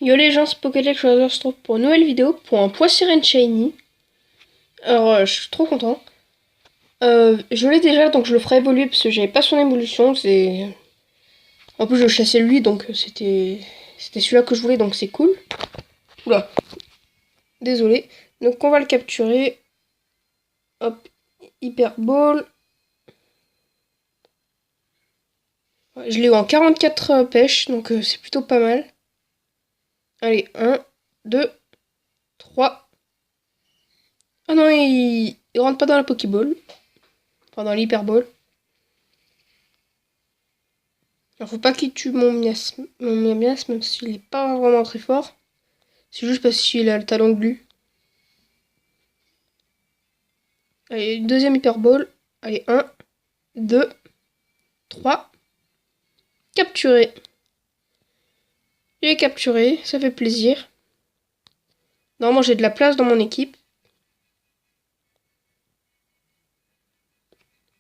Yo les gens, c'est Pokédex, je se retrouve pour une nouvelle vidéo pour un Poissirène Shiny. Alors je suis trop content. Je l'ai déjà, donc je le ferai évoluer parce que j'avais pas son évolution. En plus je chassais lui, donc c'était celui-là que je voulais, donc c'est cool. Oula, désolé. Donc on va le capturer. Hop, Hyper Ball. Je l'ai eu en 44 pêches, donc c'est plutôt pas mal. Allez, 1, 2, 3. Ah non, il rentre pas dans la Pokéball. Enfin, dans l'Hyper Ball. Alors, faut pas qu'il tue mon miasme, même s'il est pas vraiment très fort. C'est juste parce qu'il a le talon de glu. Allez, deuxième Hyper Ball. Allez, 1, 2, 3. Capturé. Il est capturé, ça fait plaisir. Normalement, j'ai de la place dans mon équipe.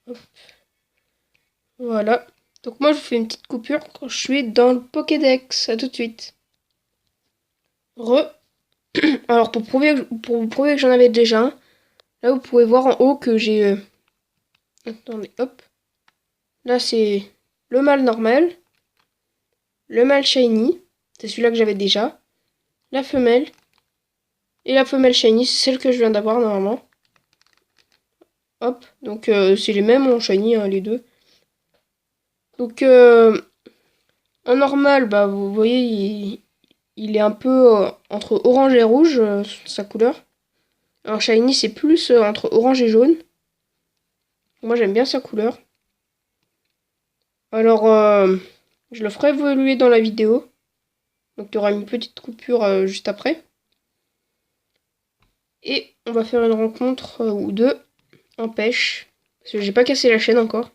Hop. Voilà. Donc moi, je vous fais une petite coupure quand je suis dans le Pokédex. À tout de suite. Alors, pour vous prouver que j'en avais déjà un, là, vous pouvez voir en haut que j'ai... Attendez, hop. Là, c'est le mâle normal. Le mâle shiny. C'est celui-là que j'avais déjà. La femelle. Et la femelle shiny, c'est celle que je viens d'avoir normalement. Hop. Donc, c'est les mêmes en shiny, hein, les deux. Donc, en normal, bah, vous voyez, il est un peu entre orange et rouge, sa couleur. Alors, shiny, c'est plus entre orange et jaune. Moi, j'aime bien sa couleur. Alors, je le ferai évoluer dans la vidéo. Donc, il y aura une petite coupure juste après. Et on va faire une rencontre ou deux en pêche. Parce que j'ai pas cassé la chaîne encore.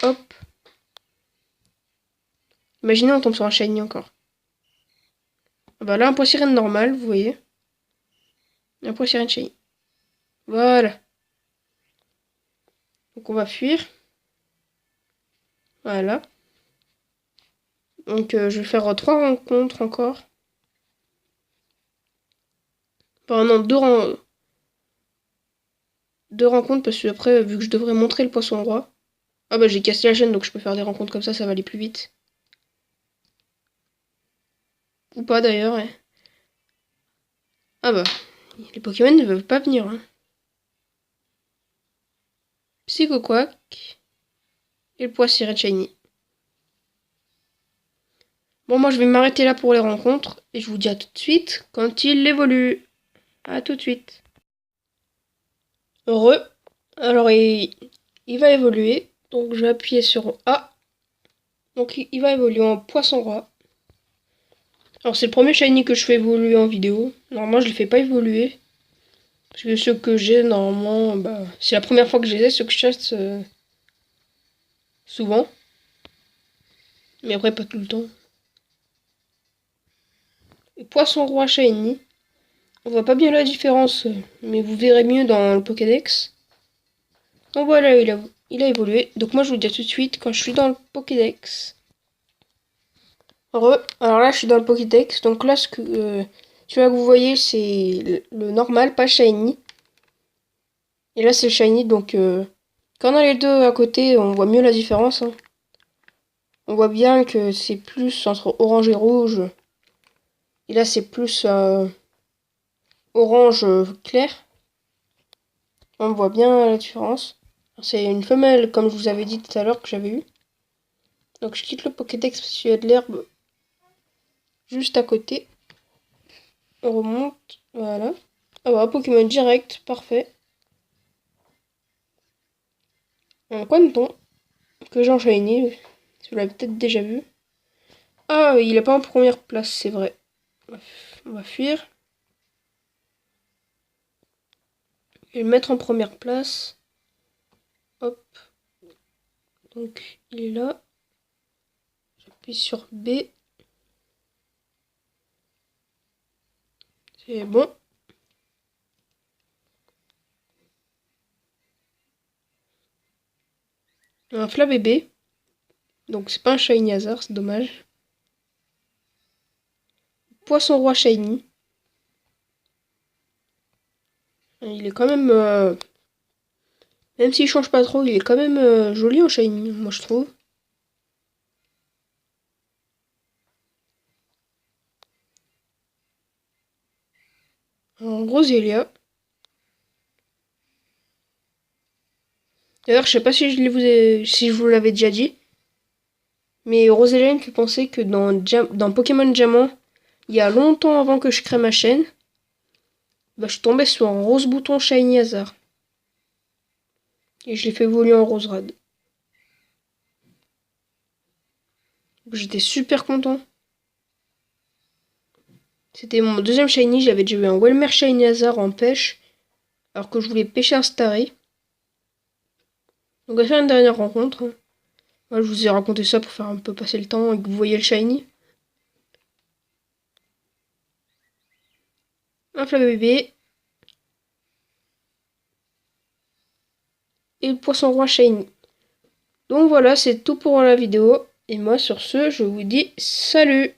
Hop. Imaginez on tombe sur un shiny encore. Bah là un Poissirène normal, vous voyez. Un Poissirène shiny. Voilà. Donc on va fuir. Voilà. Donc je vais faire 3 rencontres encore. Enfin non, 2 rencontres parce que après vu que je devrais montrer le poisson roi. Ah bah j'ai cassé la chaîne donc je peux faire des rencontres comme ça va aller plus vite. Ou pas d'ailleurs. Ouais. Ah bah, les Pokémon ne peuvent pas venir. Hein. Psychoquack et le Poissirène shiny. Bon, moi je vais m'arrêter là pour les rencontres et je vous dis à tout de suite quand il évolue. À tout de suite. Heureux. Alors il va évoluer. Donc je vais appuyer sur A. Donc il va évoluer en poisson roi. Alors c'est le premier shiny que je fais évoluer en vidéo. Normalement je ne le fais pas évoluer. Parce que ceux que j'ai normalement, bah, c'est la première fois que je les ai, ceux que je chasse souvent. Mais après pas tout le temps. Et poisson roi shiny. On voit pas bien la différence, mais vous verrez mieux dans le Pokédex. Donc voilà, il a évolué. Donc moi je vous dis à tout de suite quand je suis dans le Pokédex. Alors là je suis dans le Pokédex. Donc là celui-là que vous voyez c'est le normal, pas shiny. Et là c'est le shiny. Donc quand on a les deux à côté on voit mieux la différence. Hein. On voit bien que c'est plus entre orange et rouge. Et là c'est plus orange clair. On voit bien la différence. C'est une femelle, comme je vous avais dit tout à l'heure, que j'avais eu. Donc je quitte le Pokédex parce qu'il y a de l'herbe juste à côté. On remonte. Voilà. Ah bah, Pokémon direct, parfait. Un Quanton que j'ai enchaîné. Si vous l'avez peut-être déjà vu. Ah, il est pas en première place, c'est vrai. On va fuir. Et le mettre en première place. Hop. Donc il est là. J'appuie sur B. C'est bon. Un Fla bébé. Donc c'est pas un shiny hasard, c'est dommage. Poisson roi shiny. Il est quand même... même s'il change pas trop, il est quand même joli en shiny, moi je trouve. Un Roselia. D'ailleurs, je sais pas si si je vous l'avais déjà dit, mais Roselia me fait penser que dans Pokémon Diamant, il y a longtemps avant que je crée ma chaîne, bah, je suis tombée sur un rose bouton shiny hasard. Et je l'ai fait évoluer en rose rad. J'étais super content. C'était mon deuxième shiny, j'avais déjà eu un Welmer shiny hasard en pêche, alors que je voulais pêcher un Starry. Donc on va faire une dernière rencontre. Moi, je vous ai raconté ça pour faire un peu passer le temps et que vous voyez le shiny. Un Flamme bébé. Et le poisson roi shiny. Donc voilà, c'est tout pour la vidéo. Et moi, sur ce, je vous dis salut!